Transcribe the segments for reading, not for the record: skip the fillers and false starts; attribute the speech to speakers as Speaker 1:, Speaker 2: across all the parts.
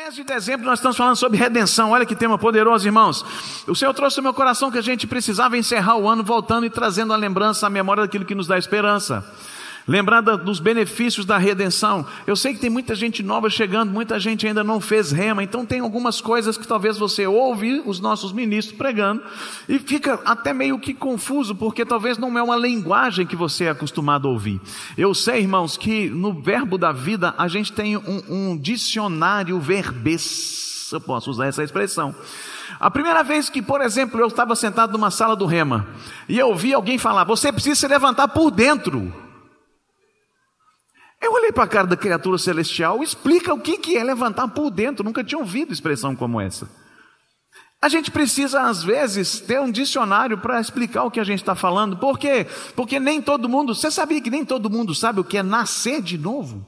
Speaker 1: mês de dezembro nós estamos falando sobre redenção. Olha que tema poderoso, irmãos. O Senhor trouxe ao meu coração que a gente precisava encerrar o ano voltando e trazendo a lembrança, a memória daquilo que nos dá esperança. Lembrar dos benefícios da redenção. Eu sei que tem muita gente nova chegando, muita gente ainda não fez rema, então tem algumas coisas que talvez você ouve os nossos ministros pregando e fica até meio que confuso, porque talvez não é uma linguagem que você é acostumado a ouvir. Eu sei, irmãos, que no verbo da vida a gente tem um dicionário verbês, eu posso usar essa expressão. A primeira vez que, por exemplo, eu estava sentado numa sala do rema e eu ouvi alguém falar, você precisa se levantar por dentro. Eu olhei para a cara da criatura celestial, explica o que é levantar por dentro. Nunca tinha ouvido expressão como essa. A gente precisa, às vezes, ter um dicionário para explicar o que a gente está falando. Por quê? Porque nem todo mundo... Você sabia que nem todo mundo sabe o que é nascer de novo?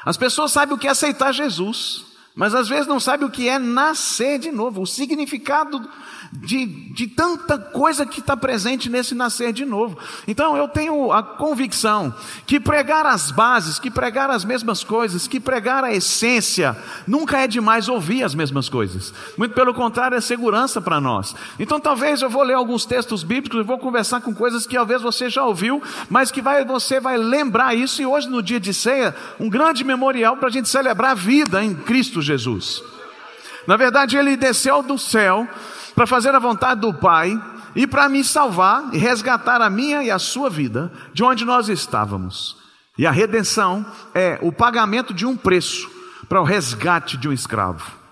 Speaker 1: As pessoas sabem o que é aceitar Jesus, mas às vezes não sabem o que é nascer de novo. O significado de tanta coisa que está presente nesse nascer de novo. Então eu tenho a convicção que pregar as bases, que pregar as mesmas coisas, que pregar a essência, nunca é demais ouvir as mesmas coisas. Muito pelo contrário, é segurança para nós. Então talvez eu vou ler alguns textos bíblicos e vou conversar com coisas que talvez você já ouviu, mas que você vai lembrar isso. E hoje, no dia de ceia, um grande memorial para a gente celebrar a vida em Cristo Jesus. Na verdade, Ele desceu do céu para fazer a vontade do Pai e para me salvar e resgatar a minha e a sua vida de onde nós estávamos. E a redenção é o pagamento de um preço para o resgate de um escravo.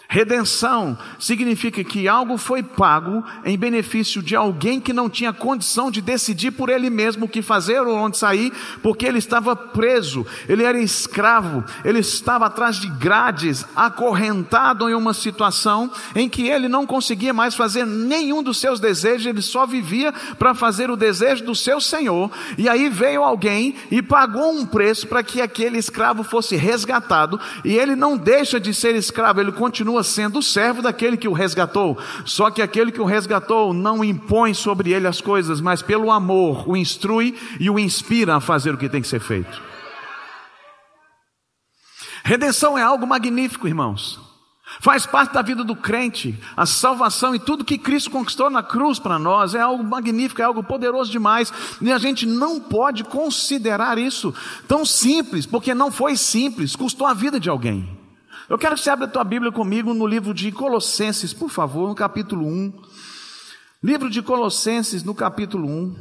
Speaker 1: Redenção significa que algo foi pago em benefício de alguém que não tinha condição de decidir por ele mesmo o que fazer ou onde sair, porque ele estava preso, ele era escravo, ele estava atrás de grades, acorrentado em uma situação em que ele não conseguia mais fazer nenhum dos seus desejos, ele só vivia para fazer o desejo do seu Senhor. E aí veio alguém e pagou um preço para que aquele escravo fosse resgatado, e ele não deixa de ser escravo, ele continua sendo servo daquele que o resgatou. Só que aquele que o resgatou não impõe sobre ele as coisas, mas pelo amor o instrui e o inspira a fazer o que tem que ser feito. Redenção é algo magnífico, irmãos. Faz parte da vida do crente. A salvação e tudo que Cristo conquistou na cruz para nós é algo magnífico, é algo poderoso demais. E a gente não pode considerar isso tão simples, porque não foi simples, custou a vida de alguém. Eu quero que você abra a tua Bíblia comigo no livro de Colossenses, por favor, no capítulo 1. Livro de Colossenses, no capítulo 1.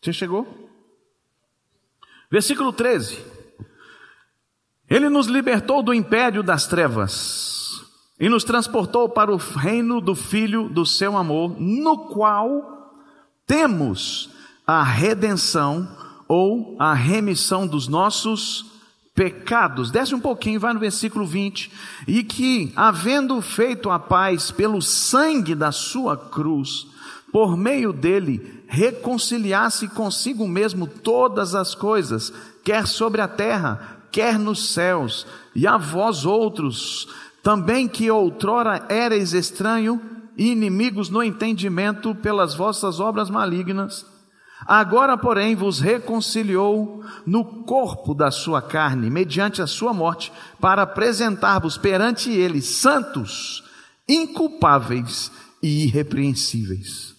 Speaker 1: Você chegou? Versículo 13. Ele nos libertou do império das trevas e nos transportou para o reino do Filho do seu amor, no qual temos a redenção ou a remissão dos nossos pecados. Desce um pouquinho, vai no versículo 20. E que, havendo feito a paz pelo sangue da sua cruz, por meio dele reconciliasse consigo mesmo todas as coisas, quer sobre a terra, quer nos céus, e a vós outros, também que outrora erais estranho e inimigos no entendimento pelas vossas obras malignas, agora porém vos reconciliou no corpo da sua carne, mediante a sua morte, para apresentar-vos perante ele santos, inculpáveis e irrepreensíveis.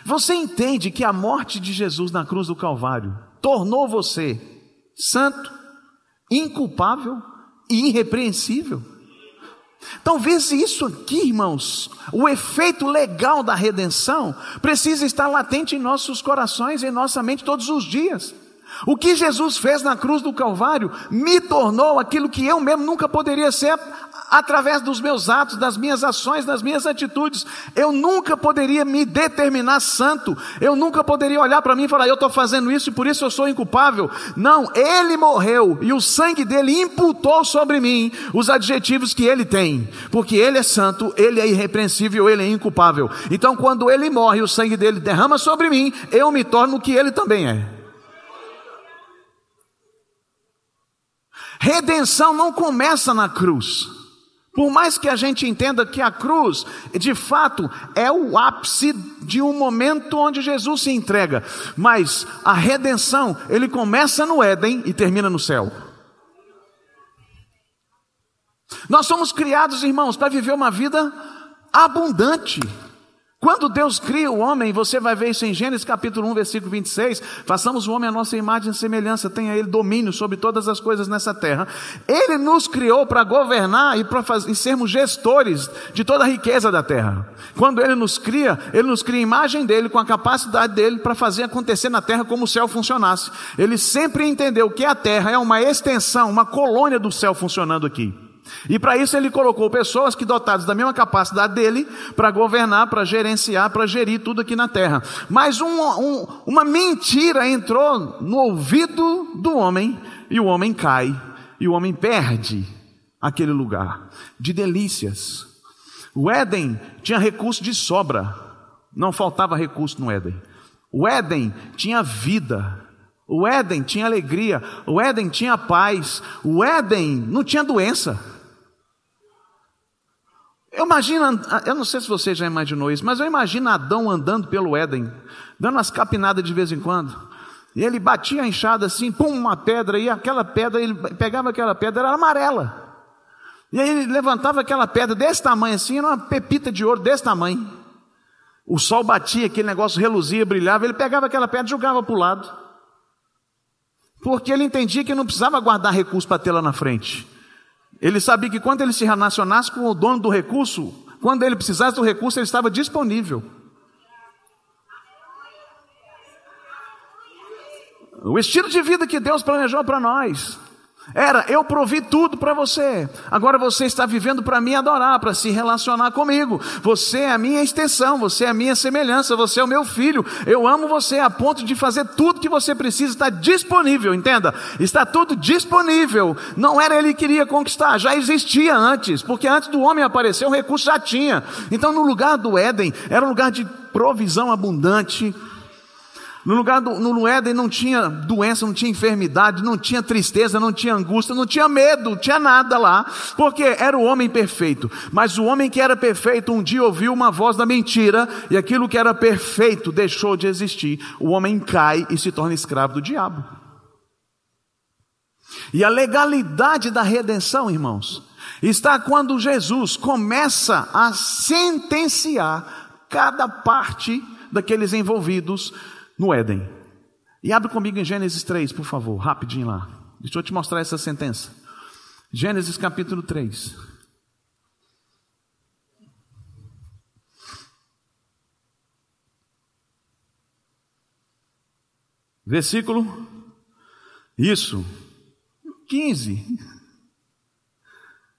Speaker 1: Você entende que a morte de Jesus na cruz do Calvário tornou você santo, inculpável e irrepreensível? Talvez isso aqui, irmãos, o efeito legal da redenção precisa estar latente em nossos corações, em nossa mente todos os dias. O que Jesus fez na cruz do Calvário me tornou aquilo que eu mesmo nunca poderia ser através dos meus atos, das minhas ações, das minhas atitudes. Eu nunca poderia me determinar santo, eu nunca poderia olhar para mim e falar, eu estou fazendo isso e por isso eu sou inculpável. Não, Ele morreu e o sangue dele imputou sobre mim os adjetivos que Ele tem, porque Ele é santo, Ele é irrepreensível, Ele é inculpável. Então quando Ele morre e o sangue dele derrama sobre mim, eu me torno o que Ele também é. Redenção não começa na cruz. Por mais que a gente entenda que a cruz, de fato, é o ápice de um momento onde Jesus se entrega. Mas a redenção, ele começa no Éden e termina no céu. Nós somos criados, irmãos, para viver uma vida abundante. Quando Deus cria o homem, você vai ver isso em Gênesis capítulo 1, versículo 26, façamos o homem à nossa imagem e semelhança, tenha ele domínio sobre todas as coisas nessa terra. Ele nos criou para governar e sermos gestores de toda a riqueza da terra. Quando ele nos cria a imagem dele, com a capacidade dele para fazer acontecer na terra como o céu funcionasse. Ele sempre entendeu que a terra é uma extensão, uma colônia do céu funcionando aqui. E para isso ele colocou pessoas que dotadas da mesma capacidade dele, para governar, para gerenciar, para gerir tudo aqui na terra. Mas uma mentira entrou no ouvido do homem, e o homem cai, e o homem perde aquele lugar de delícias. O Éden tinha recurso de sobra, não faltava recurso no Éden. O Éden tinha vida, o Éden tinha alegria, o Éden tinha paz, o Éden não tinha doença. Eu não sei se você já imaginou isso, mas eu imagino Adão andando pelo Éden, dando umas capinadas de vez em quando, e ele batia a enxada assim, pum, uma pedra, e aquela pedra, ele pegava aquela pedra, era amarela, e aí ele levantava aquela pedra desse tamanho assim, era uma pepita de ouro desse tamanho, o sol batia, aquele negócio reluzia, brilhava, ele pegava aquela pedra e jogava para o lado, porque ele entendia que não precisava guardar recurso para ter lá na frente. Ele sabia que quando ele se relacionasse com o dono do recurso, quando ele precisasse do recurso, ele estava disponível. O estilo de vida que Deus planejou para nós era: eu provi tudo para você, agora você está vivendo para me adorar, para se relacionar comigo. Você é a minha extensão, você é a minha semelhança, você é o meu filho. Eu amo você a ponto de fazer tudo que você precisa, está disponível, entenda? Está tudo disponível. Não era ele que queria conquistar, já existia antes, porque antes do homem aparecer o recurso já tinha. Então no lugar do Éden, era um lugar de provisão abundante. No Éden não tinha doença, não tinha enfermidade, não tinha tristeza, não tinha angústia, não tinha medo, não tinha nada lá, porque era o homem perfeito. Mas o homem que era perfeito um dia ouviu uma voz da mentira, e aquilo que era perfeito deixou de existir. O homem cai e se torna escravo do diabo. E a legalidade da redenção, irmãos, está quando Jesus começa a sentenciar cada parte daqueles envolvidos no Éden. E abre comigo em Gênesis 3, por favor, rapidinho lá. Deixa eu te mostrar essa sentença. Gênesis capítulo 3. Versículo 15.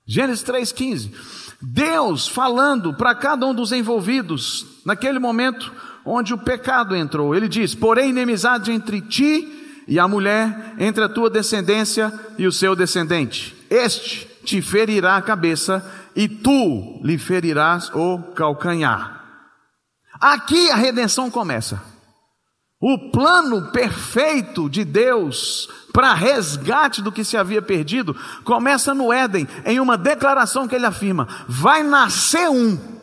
Speaker 1: Gênesis 3:15. Deus falando para cada um dos envolvidos, naquele momento onde o pecado entrou, ele diz: porém inimizade entre ti e a mulher, entre a tua descendência e o seu descendente. Este te ferirá a cabeça e tu lhe ferirás o calcanhar. Aqui a redenção começa. O plano perfeito de Deus para resgate do que se havia perdido começa no Éden, em uma declaração que ele afirma: vai nascer um.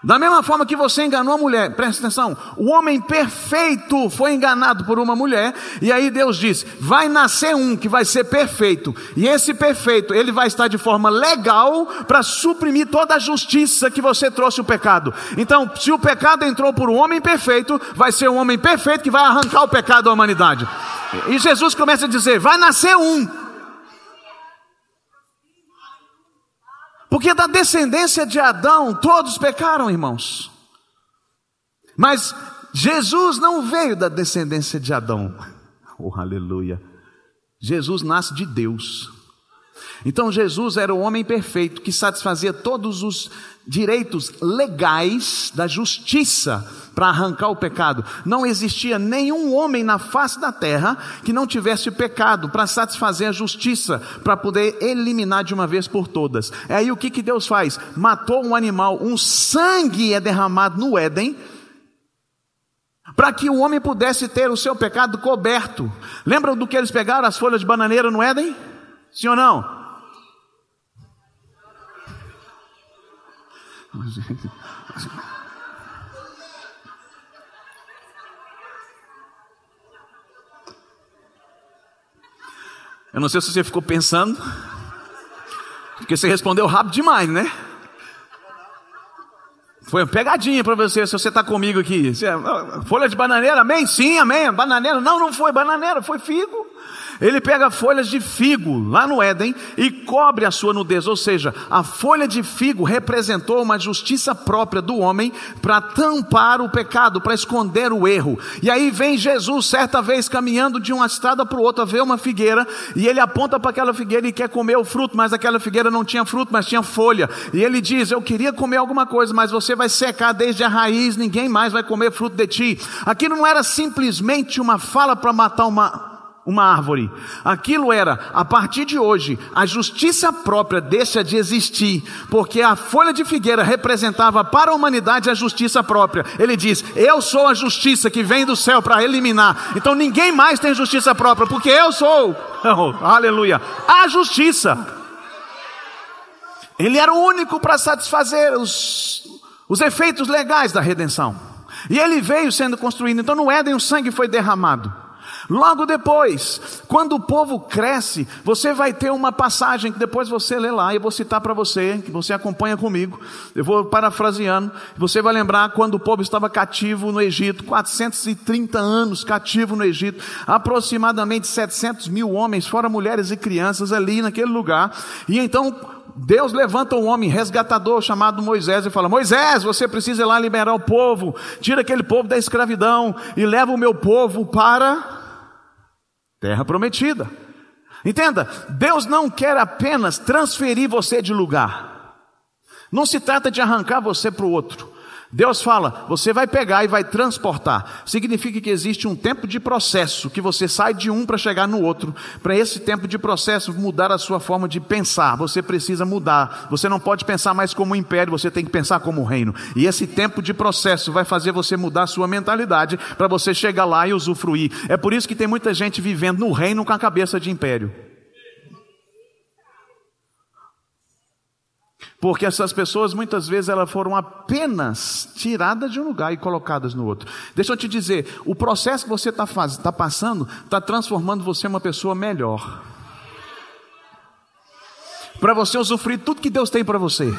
Speaker 1: Da mesma forma que você enganou a mulher, presta atenção, o homem perfeito foi enganado por uma mulher, e aí Deus diz: vai nascer um que vai ser perfeito, e esse perfeito, ele vai estar de forma legal para suprimir toda a justiça que você trouxe o pecado. Então, se o pecado entrou por um homem perfeito, vai ser um homem perfeito que vai arrancar o pecado da humanidade. E Jesus começa a dizer: vai nascer um. Porque da descendência de Adão, todos pecaram, irmãos. Mas Jesus não veio da descendência de Adão. Oh, aleluia. Jesus nasce de Deus. Então Jesus era o homem perfeito que satisfazia todos os direitos legais da justiça para arrancar o pecado. Não existia nenhum homem na face da terra que não tivesse pecado para satisfazer a justiça, para poder eliminar de uma vez por todas. É aí o que Deus faz? Matou um animal, um sangue é derramado no Éden, para que o homem pudesse ter o seu pecado coberto. Lembram do que eles pegaram, as folhas de bananeira no Éden? Sim ou não? Eu não sei se você ficou pensando, porque você respondeu rápido demais, né? Foi uma pegadinha para você, se você está comigo aqui. Folha de bananeira, amém? Sim, amém. Bananeira, não foi bananeira, foi figo. Ele pega folhas de figo lá no Éden e cobre a sua nudez, ou seja, a folha de figo representou uma justiça própria do homem para tampar o pecado, para esconder o erro. E aí vem Jesus certa vez caminhando de uma estrada para outra, vê uma figueira e ele aponta para aquela figueira e quer comer o fruto, mas aquela figueira não tinha fruto, mas tinha folha. E ele diz: eu queria comer alguma coisa, mas você vai secar desde a raiz, ninguém mais vai comer fruto de ti. Aquilo não era simplesmente uma fala para matar uma árvore. Aquilo era, a partir de hoje, a justiça própria deixa de existir, porque a folha de figueira representava para a humanidade a justiça própria. Ele diz: eu sou a justiça que vem do céu para eliminar. Então ninguém mais tem justiça própria, porque eu sou, aleluia, a justiça. Ele era o único para satisfazer os efeitos legais da redenção. E ele veio sendo construído. Então no Éden o sangue foi derramado. Logo depois, quando o povo cresce, você vai ter uma passagem que depois você lê lá, e eu vou citar para você, que você acompanha comigo, eu vou parafraseando, você vai lembrar quando o povo estava cativo no Egito, 430 anos cativo no Egito, aproximadamente 700 mil homens, fora mulheres e crianças ali naquele lugar, e então Deus levanta um homem resgatador chamado Moisés e fala: Moisés, você precisa ir lá liberar o povo, tira aquele povo da escravidão e leva o meu povo para terra prometida. Entenda, Deus não quer apenas transferir você de lugar. Não se trata de arrancar você para o outro. Deus fala: você vai pegar e vai transportar. Significa que existe um tempo de processo, que você sai de um para chegar no outro. Para esse tempo de processo mudar a sua forma de pensar, você precisa mudar. Você não pode pensar mais como um império, você tem que pensar como um reino. E esse tempo de processo vai fazer você mudar a sua mentalidade para você chegar lá e usufruir. É por isso que tem muita gente vivendo no reino com a cabeça de império. Porque essas pessoas muitas vezes elas foram apenas tiradas de um lugar e colocadas no outro. Deixa eu te dizer, o processo que você está passando está transformando você em uma pessoa melhor, para você usufruir tudo que Deus tem para você.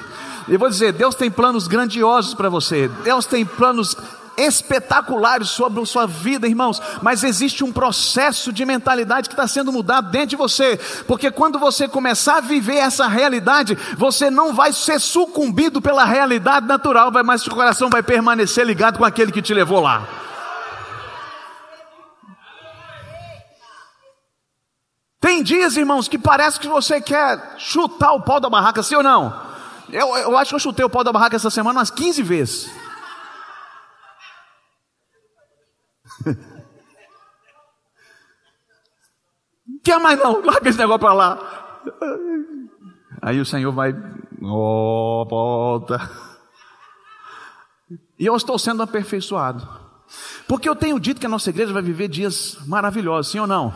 Speaker 1: Eu vou dizer, Deus tem planos grandiosos para você, Deus tem planos espetaculares sobre a sua vida, irmãos, mas existe um processo de mentalidade que está sendo mudado dentro de você, porque quando você começar a viver essa realidade, você não vai ser sucumbido pela realidade natural, mas seu coração vai permanecer ligado com aquele que te levou lá. Tem dias, irmãos, que parece que você quer chutar o pau da barraca, sim ou não? Eu acho que eu chutei o pau da barraca essa semana umas 15 vezes. Quer mais não, larga esse negócio para lá. Aí o Senhor vai, volta. E eu estou sendo aperfeiçoado, porque eu tenho dito que a nossa igreja vai viver dias maravilhosos, sim ou não?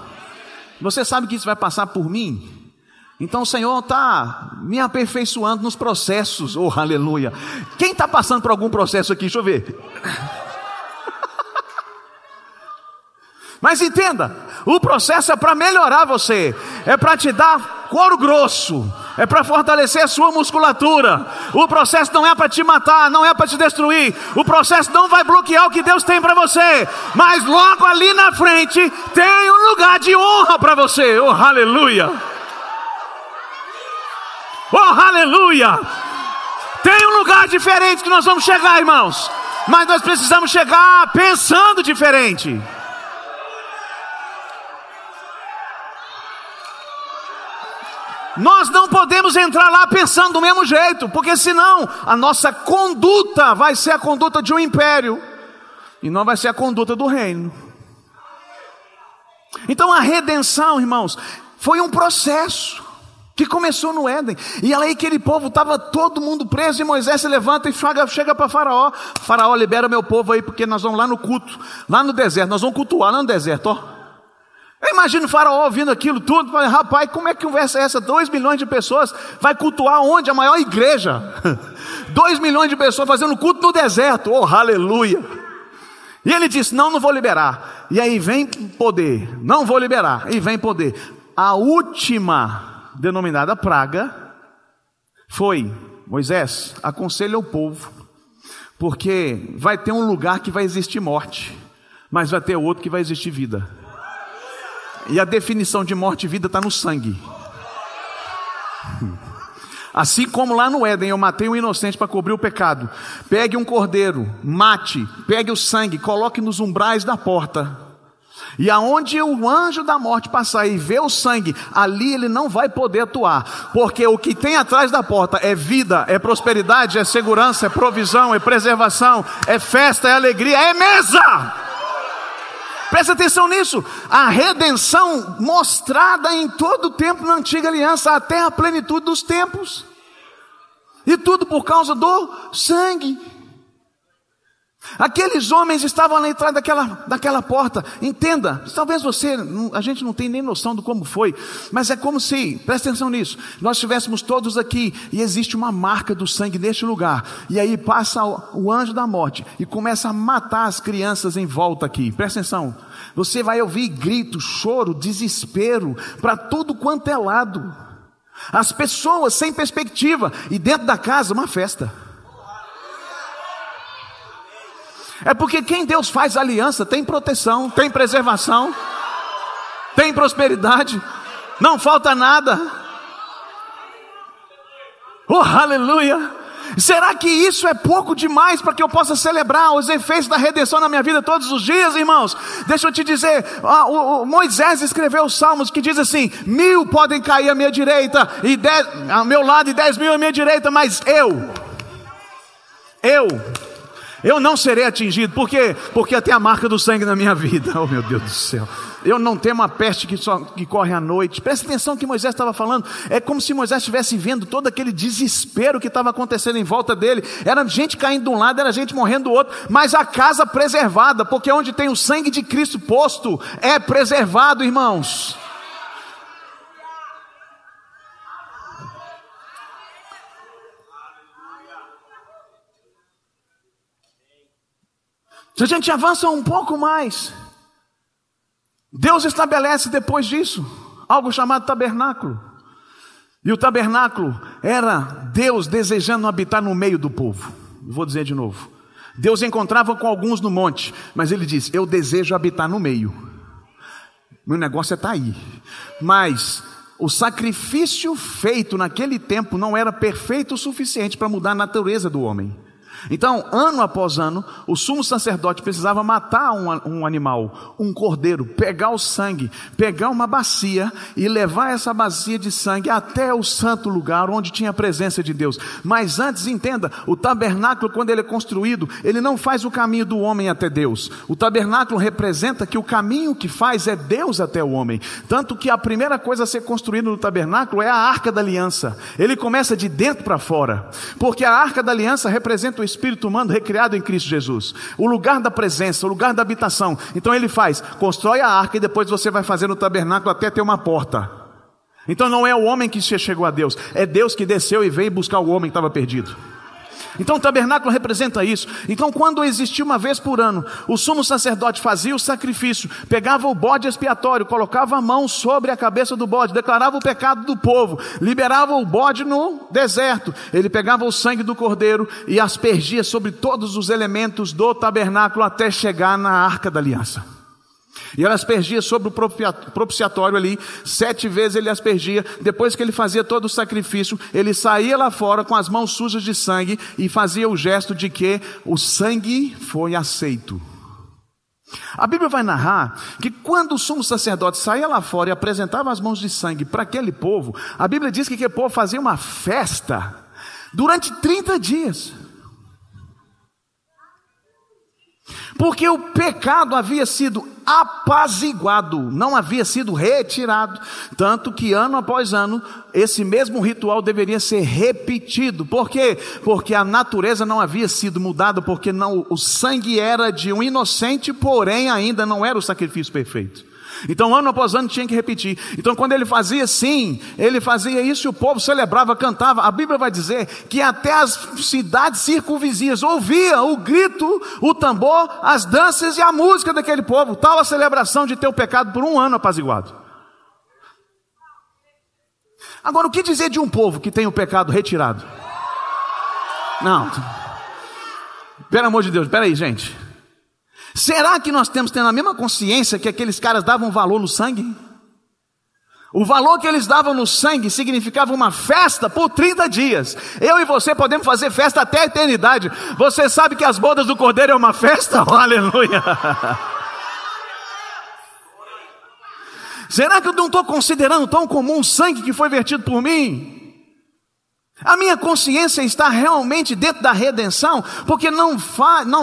Speaker 1: Você sabe que isso vai passar por mim? Então o Senhor está me aperfeiçoando nos processos, oh aleluia. Quem está passando por algum processo aqui? Deixa eu ver. Mas entenda, o processo é para melhorar você, é para te dar couro grosso, é para fortalecer a sua musculatura. O processo não é para te matar, não é para te destruir. O processo não vai bloquear o que Deus tem para você, mas logo ali na frente tem um lugar de honra para você. Oh aleluia, oh aleluia. Tem um lugar diferente que nós vamos chegar, irmãos, mas nós precisamos chegar pensando diferente. Nós não podemos entrar lá pensando do mesmo jeito, porque senão a nossa conduta vai ser a conduta de um império e não vai ser a conduta do reino. Então a redenção, irmãos, foi um processo que começou no Éden. E aí aquele povo estava todo mundo preso, e Moisés se levanta e chega para Faraó. Faraó, libera meu povo aí, porque nós vamos lá no culto, lá no deserto, nós vamos cultuar lá no deserto, ó. Eu imagino o Faraó ouvindo aquilo tudo, falando, rapaz, como é que conversa é essa? 2 milhões de pessoas, vai cultuar onde? A maior igreja. 2 milhões de pessoas fazendo culto no deserto, oh, aleluia. E ele disse, não vou liberar. E aí vem poder, não vou liberar, e vem poder. A última denominada praga foi: Moisés, aconselha o povo, porque vai ter um lugar que vai existir morte, mas vai ter outro que vai existir vida. E a definição de morte e vida está no sangue. Assim como lá no Éden eu matei um inocente para cobrir o pecado, pegue um cordeiro, mate, pegue o sangue, coloque nos umbrais da porta, e aonde o anjo da morte passar e ver o sangue, ali ele não vai poder atuar, porque o que tem atrás da porta é vida, é prosperidade, é segurança, é provisão, é preservação, é festa, é alegria, é mesa. Presta atenção nisso, a redenção mostrada em todo o tempo na antiga aliança, até a plenitude dos tempos, e tudo por causa do sangue. Aqueles homens estavam na entrada daquela porta. Entenda, talvez a gente não tenha nem noção de como foi, mas é como se, presta atenção nisso, nós estivéssemos todos aqui e existe uma marca do sangue neste lugar, e aí passa o anjo da morte e começa a matar as crianças em volta aqui. Presta atenção, você vai ouvir grito, choro, desespero para tudo quanto é lado, as pessoas sem perspectiva, e dentro da casa uma festa. É porque quem Deus faz aliança tem proteção, tem preservação, tem prosperidade, não falta nada. Oh, aleluia! Será que isso é pouco demais para que eu possa celebrar os efeitos da redenção na minha vida todos os dias, irmãos? Deixa eu te dizer, Moisés escreveu os salmos que diz assim: 1000 podem cair à minha direita, e 10 ao meu lado, e 10.000 à minha direita, mas eu não serei atingido. Por quê? Porque tem a marca do sangue na minha vida. Oh, meu Deus do céu. Eu não tenho uma peste que corre à noite. Presta atenção que Moisés estava falando. É como se Moisés estivesse vendo todo aquele desespero que estava acontecendo em volta dele. Era gente caindo de um lado, era gente morrendo do outro, mas a casa preservada, porque onde tem o sangue de Cristo posto, é preservado, irmãos. Se a gente avança um pouco mais, Deus estabelece depois disso algo chamado tabernáculo. E o tabernáculo era Deus desejando habitar no meio do povo. Vou dizer de novo. Deus encontrava com alguns no monte, mas ele disse: eu desejo habitar no meio. Meu negócio é estar aí. Mas o sacrifício feito naquele tempo não era perfeito o suficiente para mudar a natureza do homem. Então, ano após ano, o sumo sacerdote precisava matar um animal, um cordeiro, pegar o sangue, pegar uma bacia e levar essa bacia de sangue até o santo lugar onde tinha a presença de Deus. Mas antes, entenda, o tabernáculo, quando ele é construído, ele não faz o caminho do homem até Deus. O tabernáculo representa que o caminho que faz é Deus até o homem. Tanto que a primeira coisa a ser construída no tabernáculo é a Arca da Aliança. Ele começa de dentro para fora, porque a Arca da Aliança representa o Espírito humano recriado em Cristo Jesus, o lugar da presença, o lugar da habitação. Então ele constrói a arca, e depois você vai fazer no tabernáculo até ter uma porta. Então não é o homem que chegou a Deus, é Deus que desceu e veio buscar o homem que estava perdido. Então o tabernáculo representa isso. Então, quando existia uma vez por ano, o sumo sacerdote fazia o sacrifício, pegava o bode expiatório, colocava a mão sobre a cabeça do bode, declarava o pecado do povo, liberava o bode no deserto, ele pegava o sangue do cordeiro e aspergia sobre todos os elementos do tabernáculo até chegar na Arca da Aliança. E ela aspergia sobre o propiciatório ali, 7 vezes ele aspergia. Depois que ele fazia todo o sacrifício, ele saía lá fora com as mãos sujas de sangue e fazia o gesto de que o sangue foi aceito. A Bíblia vai narrar que quando o sumo sacerdote saía lá fora e apresentava as mãos de sangue para aquele povo, a Bíblia diz que aquele povo fazia uma festa durante 30 dias. Porque o pecado havia sido apaziguado, não havia sido retirado. Tanto que ano após ano, esse mesmo ritual deveria ser repetido. Por quê? Porque a natureza não havia sido mudada, porque não, o sangue era de um inocente, porém ainda não era o sacrifício perfeito. Então ano após ano tinha que repetir. Então quando ele fazia assim, ele fazia isso e o povo celebrava, cantava. A Bíblia vai dizer que até as cidades circunvizinhas ouvia o grito, o tambor, as danças e a música daquele povo. Tal a celebração de ter o pecado por um ano apaziguado. Agora, o que dizer de um povo que tem o pecado retirado? Não, pelo amor de Deus, espera aí, gente. Será que nós temos a mesma consciência que aqueles caras davam valor no sangue? O valor que eles davam no sangue significava uma festa por 30 dias. Eu e você podemos fazer festa até a eternidade. Você sabe que as bodas do Cordeiro é uma festa? Oh, aleluia! Será que eu não estou considerando tão comum o sangue que foi vertido por mim? A minha consciência está realmente dentro da redenção, porque não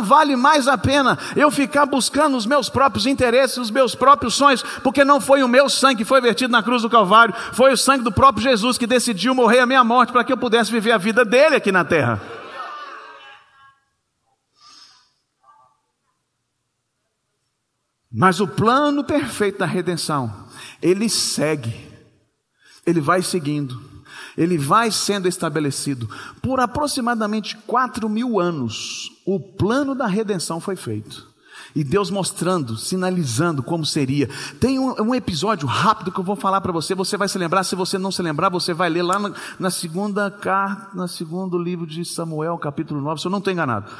Speaker 1: vale mais a pena eu ficar buscando os meus próprios interesses, os meus próprios sonhos, porque não foi o meu sangue que foi vertido na cruz do Calvário, foi o sangue do próprio Jesus que decidiu morrer a minha morte para que eu pudesse viver a vida dele aqui na terra. Mas o plano perfeito da redenção, ele segue, ele vai seguindo. Ele vai sendo estabelecido. Por aproximadamente 4.000 anos, o plano da redenção foi feito. E Deus mostrando, sinalizando como seria. Tem um episódio rápido que eu vou falar para você. Você vai se lembrar. Se você não se lembrar, você vai ler lá no segundo livro de Samuel, capítulo 9, se eu não estou enganado.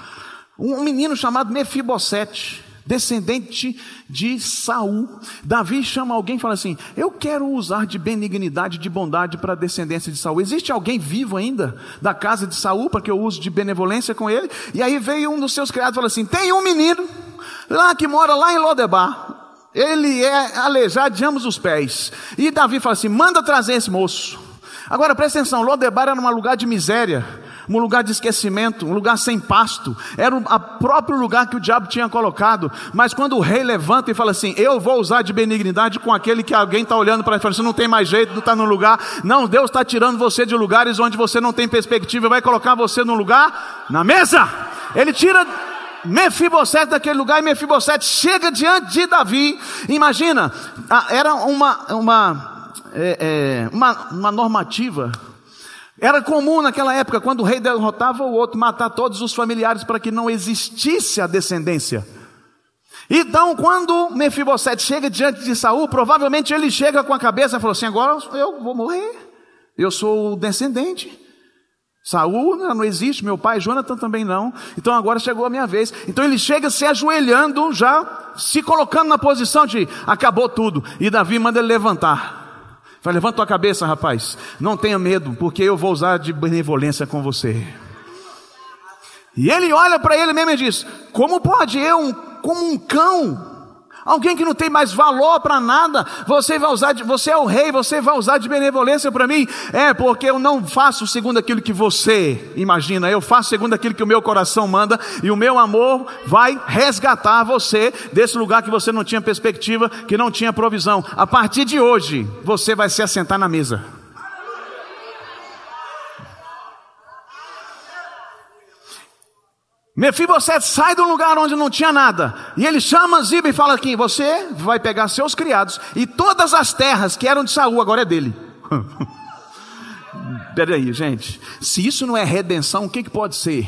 Speaker 1: Um menino chamado Mefibosete, descendente de Saul. Davi chama alguém e fala assim: eu quero usar de benignidade, de bondade para a descendência de Saul. Existe alguém vivo ainda da casa de Saul para que eu use de benevolência com ele? E aí veio um dos seus criados e falou assim: tem um menino lá que mora lá em Lodebar, ele é aleijado de ambos os pés. E Davi fala assim: manda trazer esse moço. Agora presta atenção, Lodebar era um lugar de miséria, um lugar de esquecimento, um lugar sem pasto, era o próprio lugar que o diabo tinha colocado. Mas quando o rei levanta e fala assim: eu vou usar de benignidade com aquele que alguém está olhando para ele e fala assim: não tem mais jeito, não está no lugar. Não, Deus está tirando você de lugares onde você não tem perspectiva e vai colocar você num lugar, na mesa. Ele tira Mefibosete daquele lugar, e Mefibosete chega diante de Davi. Imagina, era uma normativa. Era comum naquela época, quando o rei derrotava o outro, matar todos os familiares para que não existisse a descendência. Então, quando Mefibosete chega diante de Saul, provavelmente ele chega com a cabeça e falou assim: agora eu vou morrer, eu sou o descendente. Saul não existe, meu pai Jonathan também não, então agora chegou a minha vez. Então ele chega se ajoelhando, já se colocando na posição de acabou tudo. E Davi manda ele levantar. Fala: levanta tua cabeça, rapaz, não tenha medo, porque eu vou usar de benevolência com você. E ele olha para ele mesmo e diz: como pode eu, como um cão, alguém que não tem mais valor para nada, você vai usar você é o rei, você vai usar de benevolência para mim? É, porque eu não faço segundo aquilo que você imagina, eu faço segundo aquilo que o meu coração manda, e o meu amor vai resgatar você desse lugar que você não tinha perspectiva, que não tinha provisão. A partir de hoje, você vai se assentar na mesa. Mefibosete sai do lugar onde não tinha nada, e ele chama Ziba e fala aqui: você vai pegar seus criados, e todas as terras que eram de Saul agora é dele. Peraí, gente, se isso não é redenção, o que pode ser?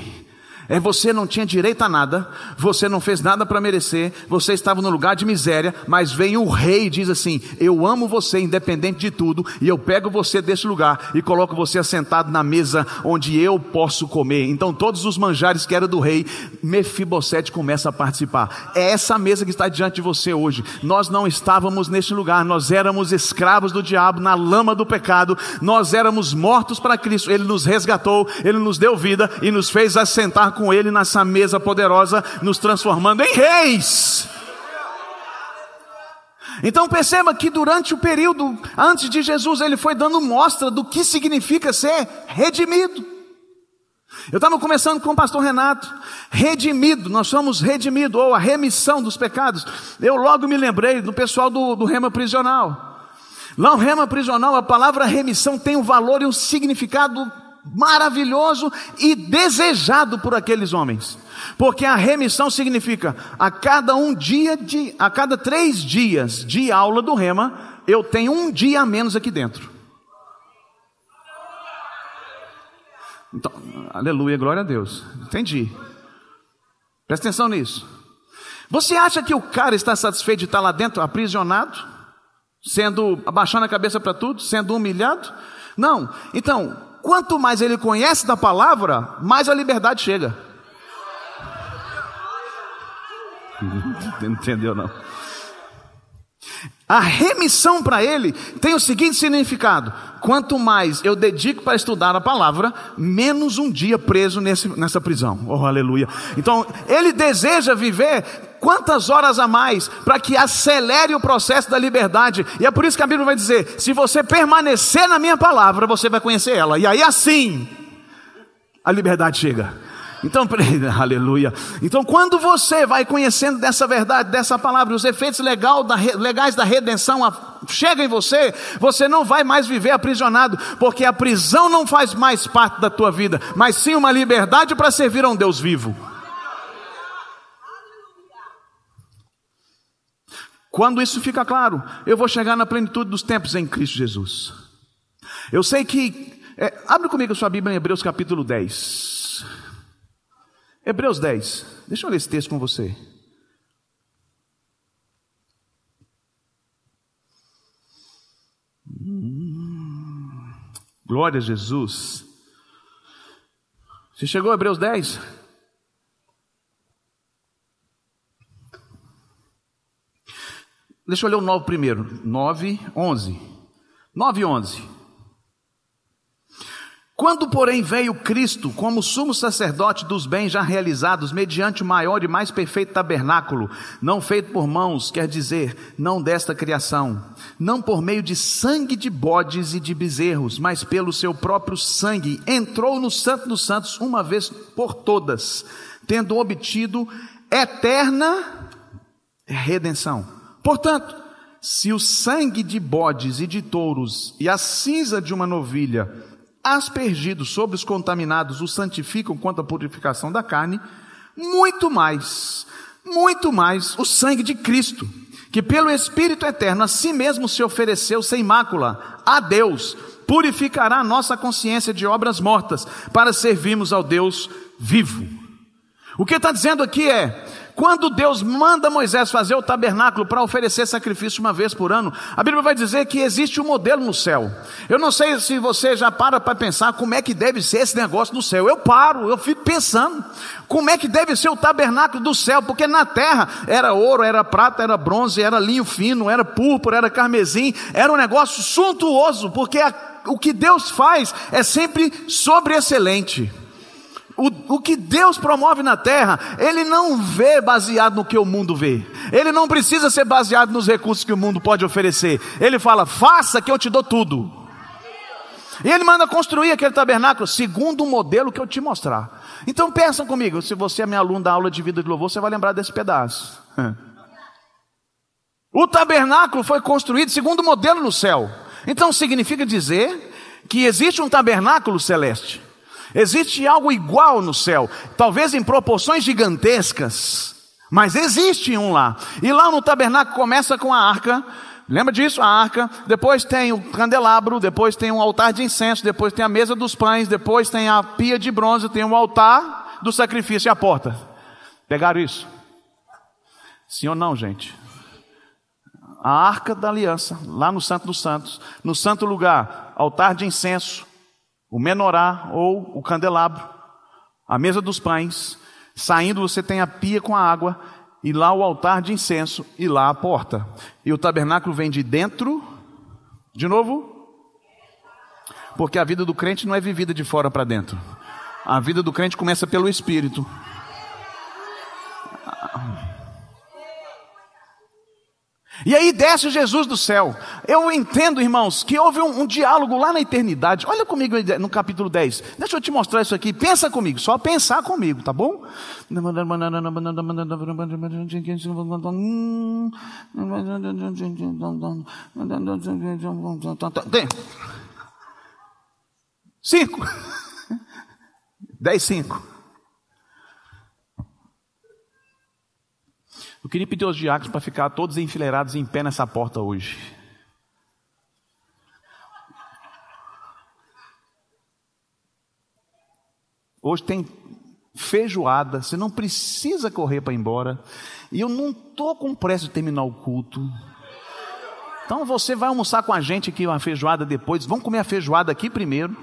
Speaker 1: Você não tinha direito a nada, você não fez nada para merecer, você estava no lugar de miséria, mas vem o rei e diz assim: eu amo você independente de tudo, e eu pego você desse lugar e coloco você assentado na mesa onde eu posso comer. Então todos os manjares que eram do rei, Mefibosete começa a participar. É essa mesa que está diante de você hoje. Nós não estávamos neste lugar, nós éramos escravos do diabo, na lama do pecado, nós éramos mortos para Cristo. Ele nos resgatou, Ele nos deu vida e nos fez assentar com Ele nessa mesa poderosa, nos transformando em reis. Então perceba que durante o período antes de Jesus, Ele foi dando mostra do que significa ser redimido. Eu estava conversando com o pastor Renato, redimido, nós somos redimidos, ou a remissão dos pecados. Eu logo me lembrei do pessoal do Rema Prisional. Lá no Rema Prisional, a palavra remissão tem um valor e um significado maravilhoso e desejado por aqueles homens. Porque a remissão significa, a cada 3 dias de aula do Rema, eu tenho 1 dia a menos aqui dentro. Então, aleluia, glória a Deus. Entendi. Presta atenção nisso. Você acha que o cara está satisfeito de estar lá dentro, aprisionado, abaixando a cabeça para tudo, sendo humilhado? Não. Então, quanto mais ele conhece da palavra, mais a liberdade chega. Não entendeu não? A remissão para ele tem o seguinte significado: quanto mais eu dedico para estudar a palavra, menos 1 dia preso nessa prisão. Oh, aleluia. Então, ele deseja viver quantas horas a mais para que acelere o processo da liberdade. E é por isso que a Bíblia vai dizer: se você permanecer na minha palavra, você vai conhecer ela. E aí assim, a liberdade chega. Então, aleluia. Então, quando você vai conhecendo dessa verdade, dessa palavra, os efeitos legais da redenção chegam em você, você não vai mais viver aprisionado, porque a prisão não faz mais parte da tua vida, mas sim uma liberdade para servir a um Deus vivo. Quando isso fica claro, eu vou chegar na plenitude dos tempos em Cristo Jesus. Eu sei que, abre comigo a sua Bíblia em Hebreus capítulo 10. Hebreus 10, deixa eu ler esse texto com você. Glória a Jesus. Você chegou a Hebreus 10? Deixa eu ler o 9 primeiro. 9, 11. 9 e 11. Quando, porém, veio Cristo como sumo sacerdote dos bens já realizados, mediante o maior e mais perfeito tabernáculo, não feito por mãos, quer dizer, não desta criação, não por meio de sangue de bodes e de bezerros, mas pelo seu próprio sangue, entrou no Santo dos Santos uma vez por todas, tendo obtido eterna redenção. Portanto, se o sangue de bodes e de touros e a cinza de uma novilha aspergidos sobre os contaminados os santificam quanto à purificação da carne, muito mais o sangue de Cristo, que pelo Espírito eterno a si mesmo se ofereceu sem mácula a Deus, purificará a nossa consciência de obras mortas, para servirmos ao Deus vivo. O que está dizendo aqui é, quando Deus manda Moisés fazer o tabernáculo para oferecer sacrifício uma vez por ano, a Bíblia vai dizer que existe um modelo no céu. Eu não sei se você já para pensar como é que deve ser esse negócio no céu. Eu fico pensando como é que deve ser o tabernáculo do céu, porque na terra era ouro, era prata, era bronze, era linho fino, era púrpura, era carmesim, era um negócio suntuoso, porque o que Deus faz é sempre sobreexcelente. O que Deus promove na terra, Ele não vê baseado no que o mundo vê. Ele não precisa ser baseado nos recursos que o mundo pode oferecer. Ele fala, faça que eu te dou tudo. E Ele manda construir aquele tabernáculo segundo o modelo que eu te mostrar. Então pensam comigo, se você é meu aluno da aula de vida de louvor, você vai lembrar desse pedaço. O tabernáculo foi construído segundo o modelo no céu. Então significa dizer que existe um tabernáculo celeste. Existe algo igual no céu, talvez em proporções gigantescas, mas existe um lá. E lá no tabernáculo começa com a arca, lembra disso? A arca, depois tem o candelabro, depois tem um altar de incenso, depois tem a mesa dos pães, depois tem a pia de bronze, tem o altar do sacrifício e a porta. Pegaram isso? Sim ou não, gente? A arca da aliança, lá no Santo dos Santos, no santo lugar, altar de incenso, o menorá ou o candelabro, a mesa dos pães, saindo você tem a pia com a água, e lá o altar de incenso, e lá a porta. E o tabernáculo vem de dentro, de novo, porque a vida do crente não é vivida de fora para dentro. A vida do crente começa pelo Espírito. E aí desce Jesus do céu. Eu entendo, irmãos, que houve um diálogo lá na eternidade. Olha comigo no capítulo 10. Deixa eu te mostrar isso aqui. Pensa comigo, só pensar comigo, tá bom? Tem. 5. 10, 5. Eu queria pedir aos diáconos para ficar todos enfileirados em pé nessa porta hoje. Hoje tem feijoada, você não precisa correr para ir embora. E eu não estou com pressa de terminar o culto. Então você vai almoçar com a gente aqui, uma feijoada depois. Vamos comer a feijoada aqui primeiro.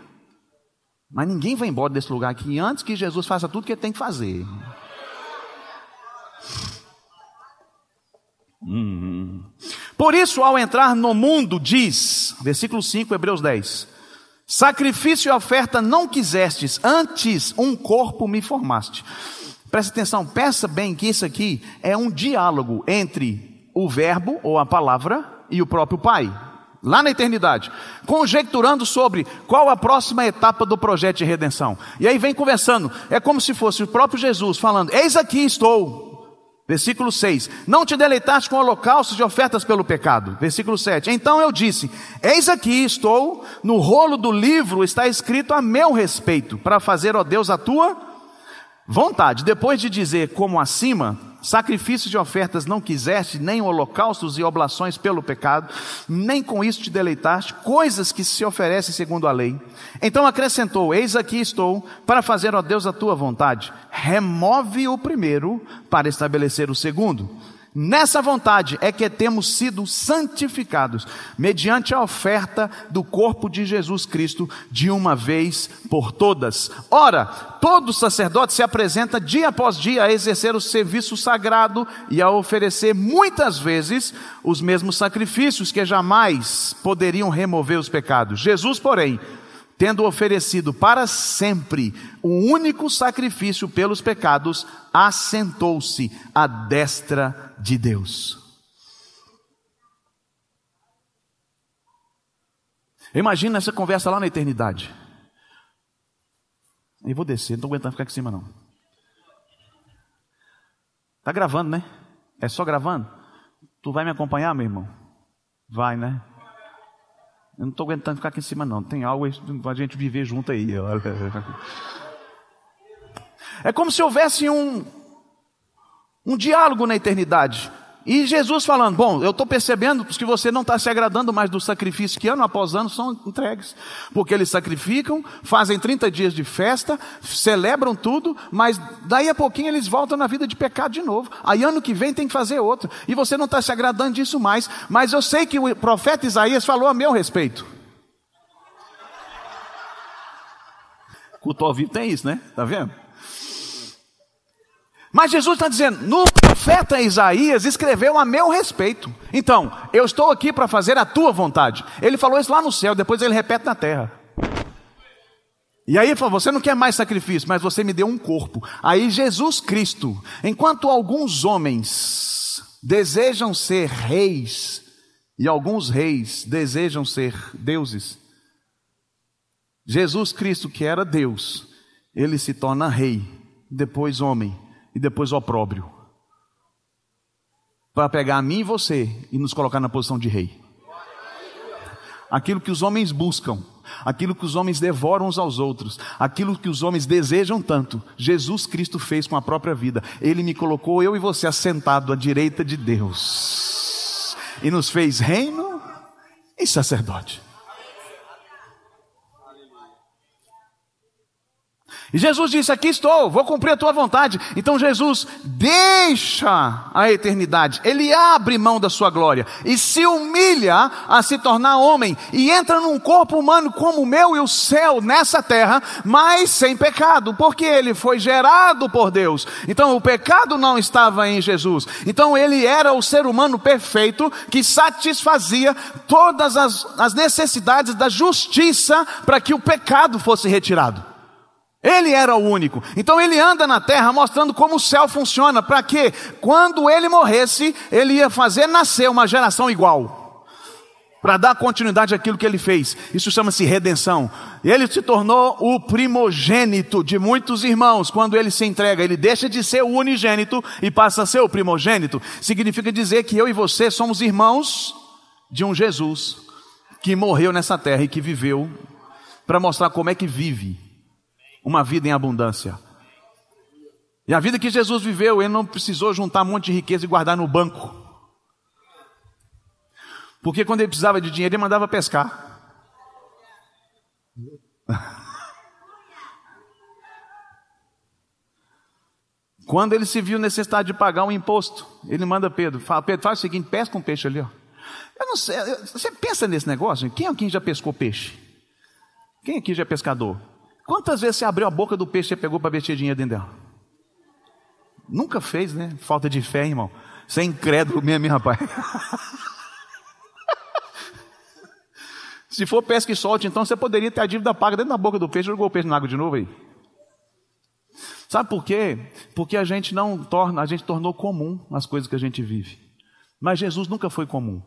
Speaker 1: Mas ninguém vai embora desse lugar aqui antes que Jesus faça tudo que ele tem que fazer. Por isso, ao entrar no mundo, diz, versículo 5, Hebreus 10: sacrifício e oferta não quisestes, antes um corpo me formaste. Presta atenção, pensa bem que isso aqui é um diálogo entre o verbo ou a palavra e o próprio Pai, lá na eternidade, conjecturando sobre qual a próxima etapa do projeto de redenção. E aí vem conversando, é como se fosse o próprio Jesus falando: eis aqui estou. Versículo 6, não te deleitaste com holocaustos e ofertas pelo pecado. Versículo 7, então eu disse: eis aqui estou, no rolo do livro está escrito a meu respeito, para fazer, ó Deus, a tua vontade. Depois de dizer como acima, sacrifícios e ofertas não quiseste, nem holocaustos e oblações pelo pecado, nem com isso te deleitaste, coisas que se oferecem segundo a lei. Então acrescentou: eis aqui estou, para fazer, ó Deus, a tua vontade. Remove o primeiro, para estabelecer o segundo. Nessa vontade é que temos sido santificados, mediante a oferta do corpo de Jesus Cristo, de uma vez por todas. Ora, todo sacerdote se apresenta dia após dia a exercer o serviço sagrado e a oferecer muitas vezes os mesmos sacrifícios que jamais poderiam remover os pecados. Jesus, porém, tendo oferecido para sempre o único sacrifício pelos pecados, assentou-se à destra de Deus. Imagina essa conversa lá na eternidade. Eu vou descer, não estou aguentando ficar aqui em cima não. Está gravando, né? É só gravando? Tu vai me acompanhar, meu irmão? Vai, né? Eu não estou aguentando ficar aqui em cima não. Tem algo para a gente viver junto aí. É como se houvesse um diálogo na eternidade. E Jesus falando: bom, eu estou percebendo que você não está se agradando mais do sacrifício que ano após ano são entregues. Porque eles sacrificam, fazem 30 dias de festa, celebram tudo, mas daí a pouquinho eles voltam na vida de pecado de novo. Aí ano que vem tem que fazer outro. E você não está se agradando disso mais. Mas eu sei que o profeta Isaías falou a meu respeito. Culto ao vivo tem isso, né? Está vendo? Mas Jesus está dizendo: no profeta Isaías escreveu a meu respeito. Então, eu estou aqui para fazer a tua vontade. Ele falou isso lá no céu, depois ele repete na terra. E aí ele falou: você não quer mais sacrifício, mas você me deu um corpo. Aí Jesus Cristo, enquanto alguns homens desejam ser reis, e alguns reis desejam ser deuses, Jesus Cristo, que era Deus, ele se torna rei, depois homem, e depois opróbrio, para pegar a mim e você e nos colocar na posição de rei. Aquilo que os homens buscam, aquilo que os homens devoram uns aos outros, aquilo que os homens desejam tanto, Jesus Cristo fez com a própria vida. Ele me colocou, eu e você, assentado à direita de Deus, e nos fez reino e sacerdote. E Jesus disse: aqui estou, vou cumprir a tua vontade. Então Jesus deixa a eternidade, ele abre mão da sua glória e se humilha a se tornar homem, e entra num corpo humano como o meu e o seu nessa terra, mas sem pecado, porque ele foi gerado por Deus. Então o pecado não estava em Jesus. Então ele era o ser humano perfeito, que satisfazia todas as necessidades da justiça, para que o pecado fosse retirado. Ele era o único. Então ele anda na terra mostrando como o céu funciona, para que quando ele morresse, ele ia fazer nascer uma geração igual, para dar continuidade àquilo que ele fez. Isso chama-se redenção. Ele se tornou o primogênito de muitos irmãos. Quando ele se entrega, ele deixa de ser o unigênito e passa a ser o primogênito. Significa dizer que eu e você somos irmãos de um Jesus que morreu nessa terra e que viveu para mostrar como é que vive uma vida em abundância. E a vida que Jesus viveu, ele não precisou juntar um monte de riqueza e guardar no banco. Porque quando ele precisava de dinheiro, ele mandava pescar. Quando ele se viu necessidade de pagar um imposto, ele manda Pedro, Pedro, faz o seguinte, pesca um peixe ali, ó. Eu não sei, você pensa nesse negócio? Quem aqui já pescou peixe? Quem aqui já é pescador? Quantas vezes você abriu a boca do peixe e pegou para meter dinheiro dentro dela? Nunca fez, né? Falta de fé, irmão. Você é incrédulo mesmo, rapaz. Se for pesca e solte, então você poderia ter a dívida paga dentro da boca do peixe. Jogou o peixe na água de novo aí. Sabe por quê? Porque a gente tornou comum as coisas que a gente vive. Mas Jesus nunca foi comum.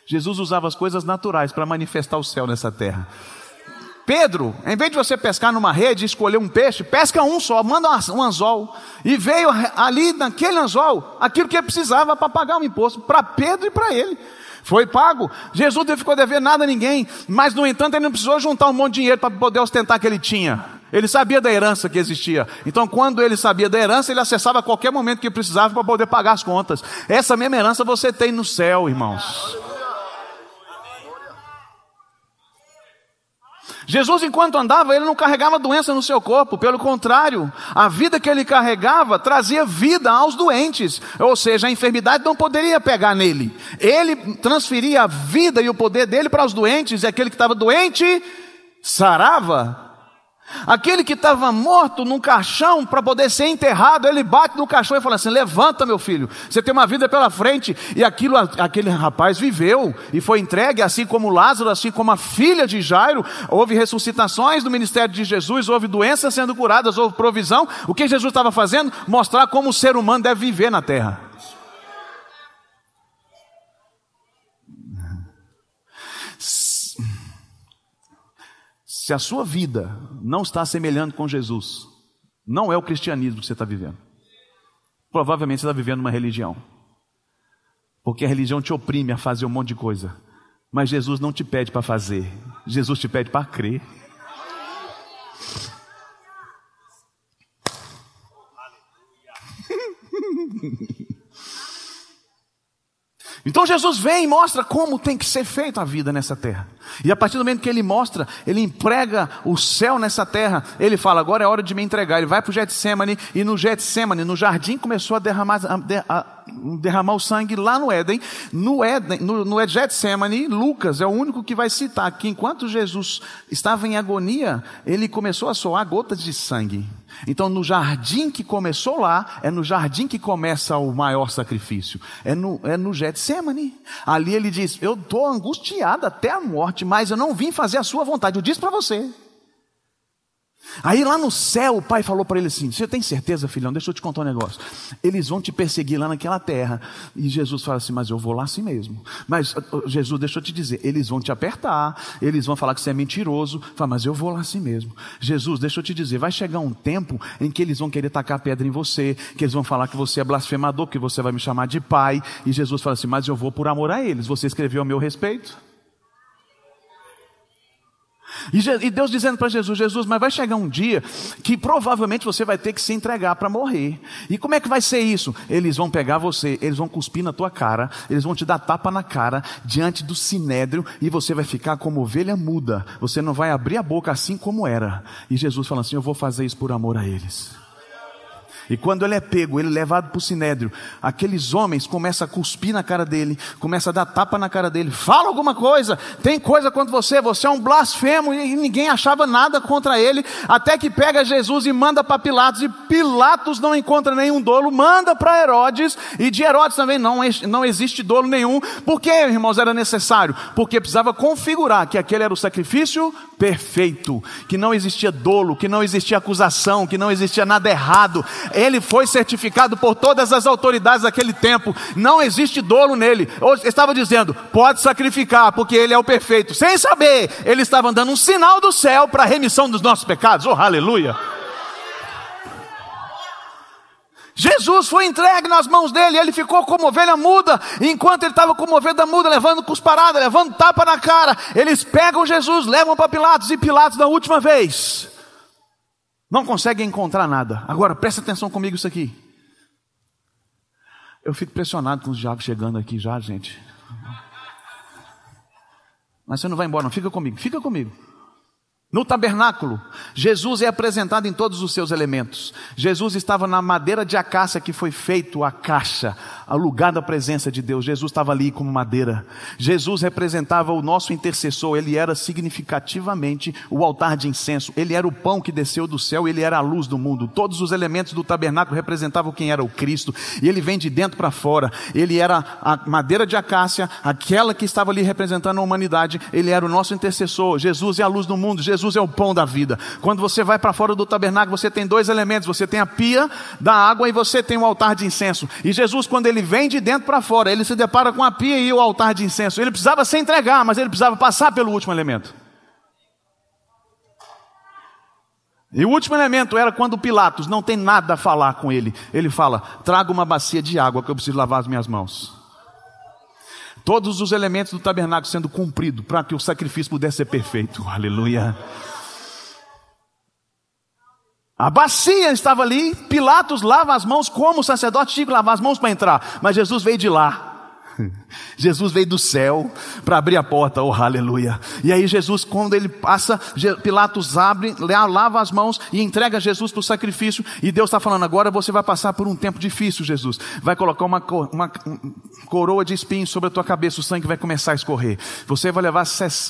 Speaker 1: Jesus usava as coisas naturais para manifestar o céu nessa terra. Pedro, em vez de você pescar numa rede e escolher um peixe, pesca um só, manda um anzol. E veio ali naquele anzol aquilo que ele precisava para pagar um imposto, para Pedro e para ele. Foi pago. Jesus não ficou devendo nada a ninguém, mas no entanto ele não precisou juntar um monte de dinheiro para poder ostentar que ele tinha. Ele sabia da herança que existia. Então quando ele sabia da herança, ele acessava a qualquer momento que precisava para poder pagar as contas. Essa mesma herança você tem no céu, irmãos. Jesus, enquanto andava, ele não carregava doença no seu corpo, pelo contrário, a vida que ele carregava trazia vida aos doentes, ou seja, a enfermidade não poderia pegar nele. Ele transferia a vida e o poder dele para os doentes, e aquele que estava doente, sarava. Aquele que estava morto num caixão para poder ser enterrado, ele bate no caixão e fala assim, levanta meu filho, você tem uma vida pela frente. E aquele rapaz viveu e foi entregue, assim como Lázaro, assim como a filha de Jairo. Houve ressuscitações no ministério de Jesus, houve doenças sendo curadas, houve provisão. O que Jesus estava fazendo? Mostrar como o ser humano deve viver na terra. Se a sua vida não está semelhando com Jesus, não é o cristianismo que você está vivendo. Provavelmente você está vivendo uma religião. Porque a religião te oprime a fazer um monte de coisa. Mas Jesus não te pede para fazer. Jesus te pede para crer. Então Jesus vem e mostra como tem que ser feita a vida nessa terra. E a partir do momento que ele mostra, ele emprega o céu nessa terra. Ele fala, agora é hora de me entregar. Ele vai para o Getsemane, e no Getsemane, no jardim, começou a derramar o sangue lá no Éden. No Getsemane, Lucas é o único que vai citar que enquanto Jesus estava em agonia, ele começou a soar gotas de sangue. Então no jardim que começou lá, é no jardim que começa o maior sacrifício. É no Getsemane. Ali ele diz, eu estou angustiado até a morte, mas eu não vim fazer a sua vontade. Eu disse para você. Aí lá no céu o pai falou para ele assim, você tem certeza, filhão? Deixa eu te contar um negócio. Eles vão te perseguir lá naquela terra. E Jesus fala assim, mas eu vou lá assim mesmo. Mas Jesus, deixa eu te dizer, eles vão te apertar, eles vão falar que você é mentiroso. Fala, mas eu vou lá assim mesmo. Jesus, deixa eu te dizer, vai chegar um tempo em que eles vão querer tacar pedra em você, que eles vão falar que você é blasfemador, que você vai me chamar de pai. E Jesus fala assim, mas eu vou por amor a eles. Você escreveu a meu respeito? E Deus dizendo para Jesus, mas vai chegar um dia que provavelmente você vai ter que se entregar para morrer. E como é que vai ser isso? Eles vão pegar você, eles vão cuspir na tua cara, eles vão te dar tapa na cara diante do sinédrio, e você vai ficar como ovelha muda. Você não vai abrir a boca assim como era. E Jesus fala assim, eu vou fazer isso por amor a eles. E quando ele é pego, ele é levado para o sinédrio, aqueles homens começam a cuspir na cara dele, começam a dar tapa na cara dele. Fala alguma coisa, tem coisa contra você, você é um blasfemo. E ninguém achava nada contra ele, até que pega Jesus e manda para Pilatos, e Pilatos não encontra nenhum dolo, manda para Herodes, e de Herodes também não existe dolo nenhum. Por que, irmãos, era necessário? Porque precisava configurar que aquele era o sacrifício perfeito, que não existia dolo, que não existia acusação, que não existia nada errado. Ele foi certificado por todas as autoridades daquele tempo, não existe dolo nele. Ele estava dizendo, pode sacrificar, porque ele é o perfeito. Sem saber, ele estava dando um sinal do céu para a remissão dos nossos pecados. Oh, aleluia! Jesus foi entregue nas mãos dele, ele ficou como ovelha muda. E enquanto ele estava como ovelha muda, levando cusparada, levando tapa na cara, eles pegam Jesus, levam para Pilatos, e Pilatos, na última vez, não consegue encontrar nada. Agora, presta atenção comigo isso aqui. Eu fico impressionado com os diabos chegando aqui já, gente. Mas você não vai embora não, fica comigo. No tabernáculo, Jesus é apresentado em todos os seus elementos. Jesus estava na madeira de acácia que foi feito a caixa, o lugar da presença de Deus. Jesus estava ali como madeira. Jesus representava o nosso intercessor, ele era significativamente o altar de incenso. Ele era o pão que desceu do céu, ele era a luz do mundo. Todos os elementos do tabernáculo representavam quem era o Cristo. E ele vem de dentro para fora. Ele era a madeira de acácia, aquela que estava ali representando a humanidade. Ele era o nosso intercessor. Jesus é a luz do mundo. Jesus é o pão da vida. Quando você vai para fora do tabernáculo, você tem dois elementos. Você tem a pia da água e você tem o altar de incenso. E Jesus, quando ele vem de dentro para fora, ele se depara com a pia e o altar de incenso. Ele precisava se entregar, mas ele precisava passar pelo último elemento. E o último elemento era quando Pilatos não tem nada a falar com ele. Ele fala, traga uma bacia de água que eu preciso lavar as minhas mãos. Todos os elementos do tabernáculo sendo cumpridos para que o sacrifício pudesse ser perfeito. Aleluia. A bacia estava ali, Pilatos lava as mãos como o sacerdote tinha que lavar as mãos para entrar. Mas Jesus veio de lá. Jesus veio do céu para abrir a porta, oh aleluia. E aí Jesus, quando ele passa, Pilatos abre, lava as mãos e entrega Jesus para o sacrifício. E Deus está falando, agora você vai passar por um tempo difícil, Jesus. Vai colocar uma coroa de espinhos sobre a tua cabeça, o sangue vai começar a escorrer. Você vai levar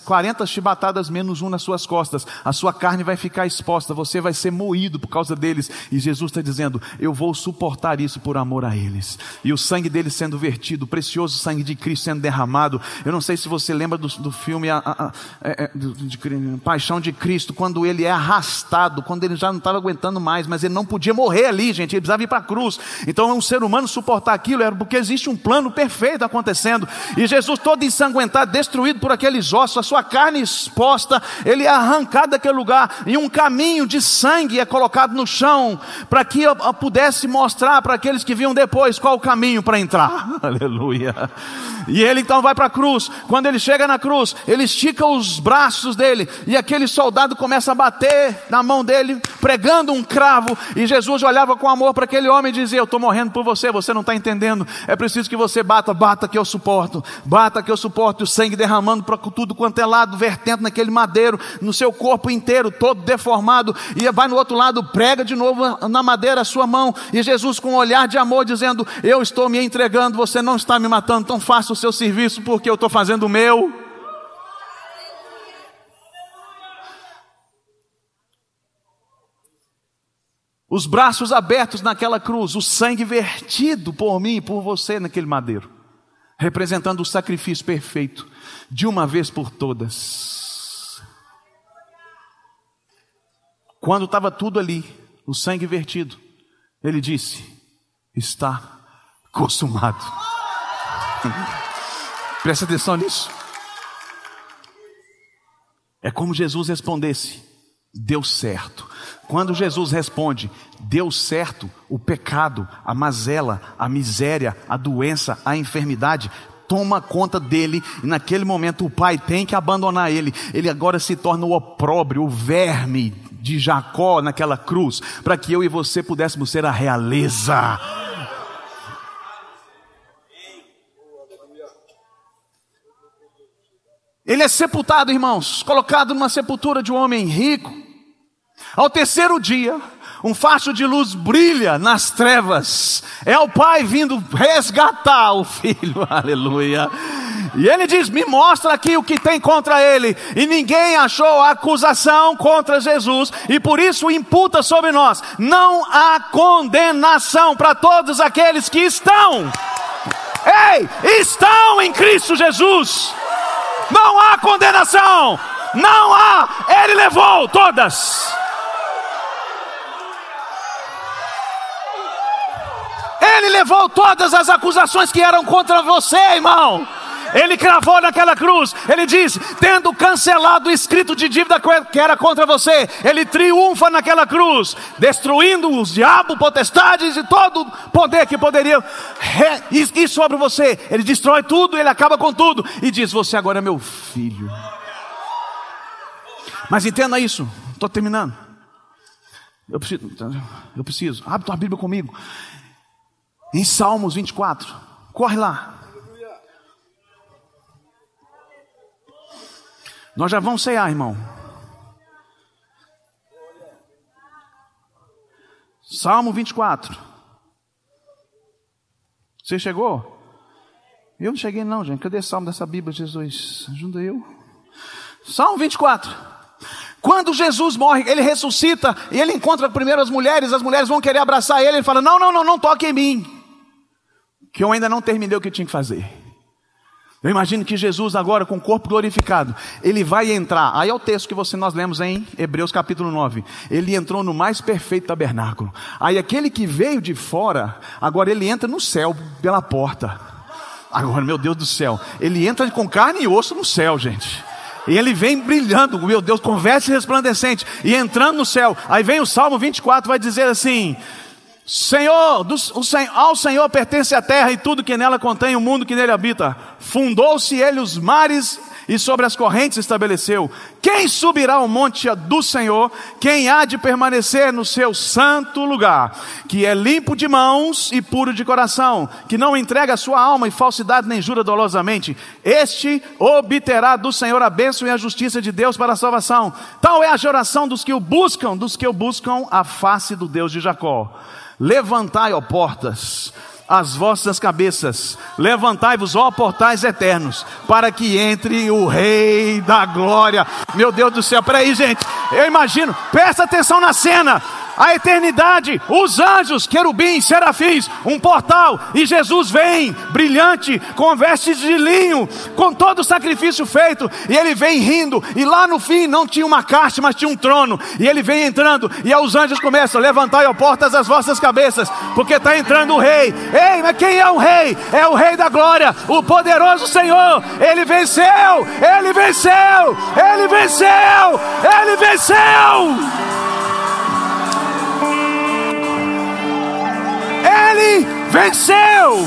Speaker 1: 40 chibatadas menos 1 nas suas costas. A sua carne vai ficar exposta, você vai ser moído por causa deles. E Jesus está dizendo, eu vou suportar isso por amor a eles. E o sangue deles sendo vertido, o precioso sangue de Cristo sendo derramado. Eu não sei se você lembra do filme Paixão de Cristo, quando ele é arrastado, quando ele já não estava aguentando mais, mas ele não podia morrer ali, gente, ele precisava ir para a cruz. Então um ser humano suportar aquilo era porque existe um plano perfeito acontecendo. E Jesus todo ensanguentado, destruído por aqueles ossos, a sua carne exposta, ele é arrancado daquele lugar, e um caminho de sangue é colocado no chão, para que eu pudesse mostrar para aqueles que vinham depois qual o caminho para entrar. Aleluia. E ele então vai para a cruz. Quando ele chega na cruz, ele estica os braços dele, e aquele soldado começa a bater na mão dele, pregando um cravo. E Jesus olhava com amor para aquele homem e dizia, eu estou morrendo por você, você não está entendendo, é preciso que você bata que eu suporto, bata que eu suporto. E o sangue derramando para tudo quanto é lado, vertendo naquele madeiro, no seu corpo inteiro, todo deformado. E vai no outro lado, prega de novo na madeira a sua mão, e Jesus com um olhar de amor dizendo, eu estou me entregando, você não está me matando, então faça o seu serviço, porque eu estou fazendo o meu. Os braços abertos naquela cruz, o sangue vertido por mim e por você naquele madeiro, representando o sacrifício perfeito, de uma vez por todas. Quando estava tudo ali, o sangue vertido, ele disse, está consumado. Presta atenção nisso. É como Jesus respondesse, deu certo. Quando Jesus responde, deu certo, o pecado, a mazela, a miséria, a doença, a enfermidade toma conta dele, e naquele momento o pai tem que abandonar ele. Ele agora se torna o opróbrio, o verme de Jacó naquela cruz, para que eu e você pudéssemos ser a realeza. Ele é sepultado, irmãos, colocado numa sepultura de um homem rico. Ao terceiro dia, Um facho de luz brilha nas trevas. É o Pai vindo resgatar o Filho. Aleluia. E ele diz: me mostra aqui o que tem contra ele. E ninguém achou acusação contra Jesus, e por isso imputa sobre nós: não há condenação para todos aqueles que estão em Cristo Jesus. Não há condenação. Não há. Ele levou todas. Ele levou todas as acusações que eram contra você, irmão. Ele cravou naquela cruz. Ele diz: tendo cancelado o escrito de dívida que era contra você, ele triunfa naquela cruz, destruindo os diabos, potestades e todo poder que poderia ir sobre você. Ele destrói tudo, ele acaba com tudo e diz: você agora é meu filho. Mas entenda isso, estou terminando. Eu preciso. Abre tua Bíblia comigo. Em Salmos 24. Corre lá. Nós já vamos cear, irmão. Salmo 24. Você chegou? Eu não cheguei não, gente. Cadê o salmo dessa Bíblia, Jesus? Ajuda eu. Salmo 24. Quando Jesus morre, ele ressuscita e ele encontra primeiro as mulheres vão querer abraçar ele. Ele fala: não toque em mim, que eu ainda não terminei o que eu tinha que fazer. Eu imagino que Jesus agora, com o corpo glorificado, ele vai entrar. Aí é o texto que nós lemos em Hebreus capítulo 9. Ele entrou no mais perfeito tabernáculo. Aí aquele que veio de fora, agora ele entra no céu pela porta. Agora, meu Deus do céu, ele entra com carne e osso no céu, gente. E ele vem brilhando, meu Deus, com vestes resplandecentes, e entrando no céu. Aí vem o Salmo 24, vai dizer assim: ao Senhor pertence a terra e tudo que nela contém, o mundo que nele habita. Fundou-se ele os mares e sobre as correntes estabeleceu. Quem subirá ao monte do Senhor? Quem há de permanecer no seu santo lugar? Que é limpo de mãos e puro de coração, que não entrega a sua alma em falsidade nem jura dolosamente. Este obterá do Senhor a bênção e a justiça de Deus para a salvação. Tal é a geração dos que o buscam a face do Deus de Jacó. Levantai, ó portas, as vossas cabeças, levantai-vos, ó portais eternos, para que entre o Rei da Glória. Meu Deus do céu, peraí, gente, eu imagino, presta atenção na cena. A eternidade, os anjos, querubins, serafins, um portal, e Jesus vem, brilhante, com vestes de linho, com todo o sacrifício feito, e ele vem rindo, e lá no fim não tinha uma caixa, mas tinha um trono, e ele vem entrando, e aí os anjos começam: levantai, ó portas, as vossas cabeças, porque está entrando o Rei. Ei, mas quem é o Rei? É o Rei da Glória, o poderoso Senhor. Ele venceu, ele venceu, ele venceu, ele venceu. Ele venceu.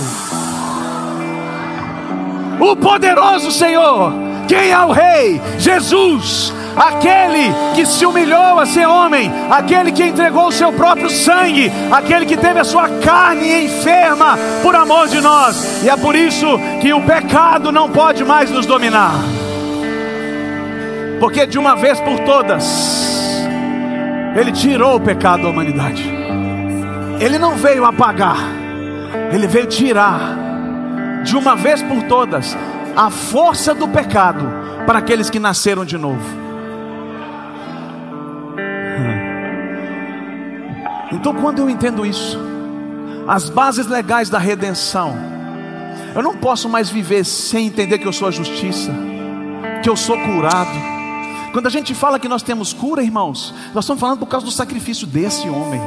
Speaker 1: O poderoso Senhor. Quem é o Rei? Jesus, aquele que se humilhou a ser homem, aquele que entregou o seu próprio sangue, aquele que teve a sua carne enferma por amor de nós. E é por isso que o pecado não pode mais nos dominar, porque de uma vez por todas ele tirou o pecado da humanidade. Ele não veio apagar, ele veio tirar de uma vez por todas a força do pecado para aqueles que nasceram de novo. Então, quando eu entendo isso, as bases legais da redenção, eu não posso mais viver sem entender que eu sou a justiça, que eu sou curado. Quando a gente fala que nós temos cura, irmãos, nós estamos falando por causa do sacrifício desse homem.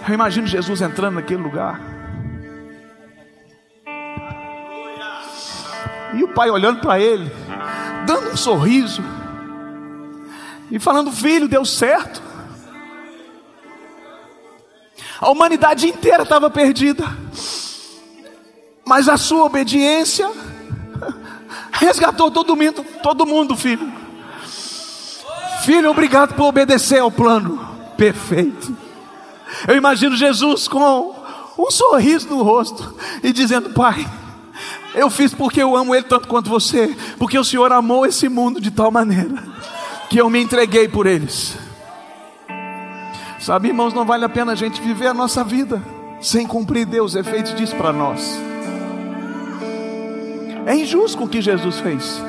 Speaker 1: Eu imagino Jesus entrando naquele lugar, e o pai olhando para ele, dando um sorriso e falando: filho, deu certo. A humanidade inteira estava perdida, mas a sua obediência resgatou todo mundo, filho. Filho, obrigado por obedecer ao plano perfeito. Eu imagino Jesus com um sorriso no rosto e dizendo: pai, eu fiz porque eu amo ele tanto quanto você, porque o Senhor amou esse mundo de tal maneira que eu me entreguei por eles. Sabe, irmãos, não vale a pena a gente viver a nossa vida sem cumprir os efeitos disso para nós. É injusto com o que Jesus fez.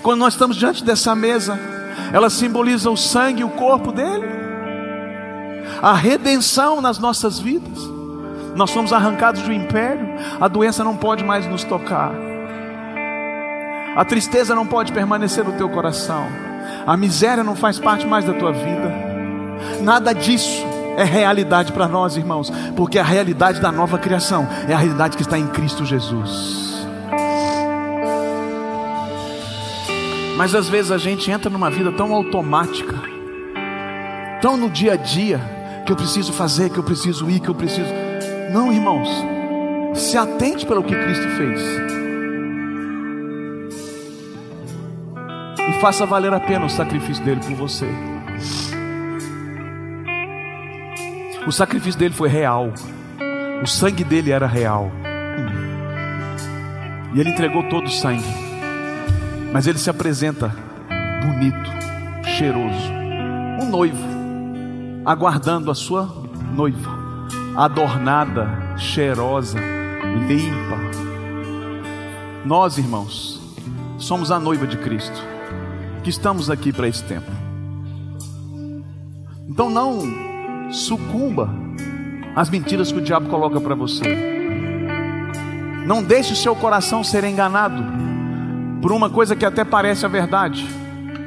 Speaker 1: Quando nós estamos diante dessa mesa, ela simboliza o sangue e o corpo dele, a redenção nas nossas vidas. Nós fomos arrancados do império, a doença não pode mais nos tocar, a tristeza não pode permanecer no teu coração, a miséria não faz parte mais da tua vida. Nada disso é realidade para nós, irmãos, porque a realidade da nova criação é a realidade que está em Cristo Jesus. Mas às vezes a gente entra numa vida tão automática, tão no dia a dia, que eu preciso fazer, que eu preciso ir, que eu preciso... Não, irmãos, se atente pelo que Cristo fez e faça valer a pena o sacrifício dele por você. O sacrifício dele foi real, o sangue dele era real, e ele entregou todo o sangue, mas ele se apresenta bonito, cheiroso, um noivo aguardando a sua noiva, adornada, cheirosa, limpa. Nós, irmãos, somos a noiva de Cristo, que estamos aqui para esse tempo. Então não sucumba às mentiras que o diabo coloca para você. Não deixe o seu coração ser enganado por uma coisa que até parece a verdade,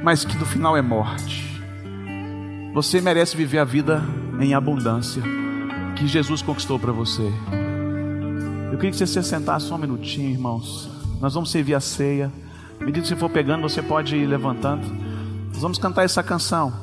Speaker 1: mas que no final é morte. Você merece viver a vida em abundância que Jesus conquistou para você. Eu queria que você se sentasse só um minutinho, irmãos. Nós vamos servir a ceia. À medida que você for pegando, você pode ir levantando. Nós vamos cantar essa canção.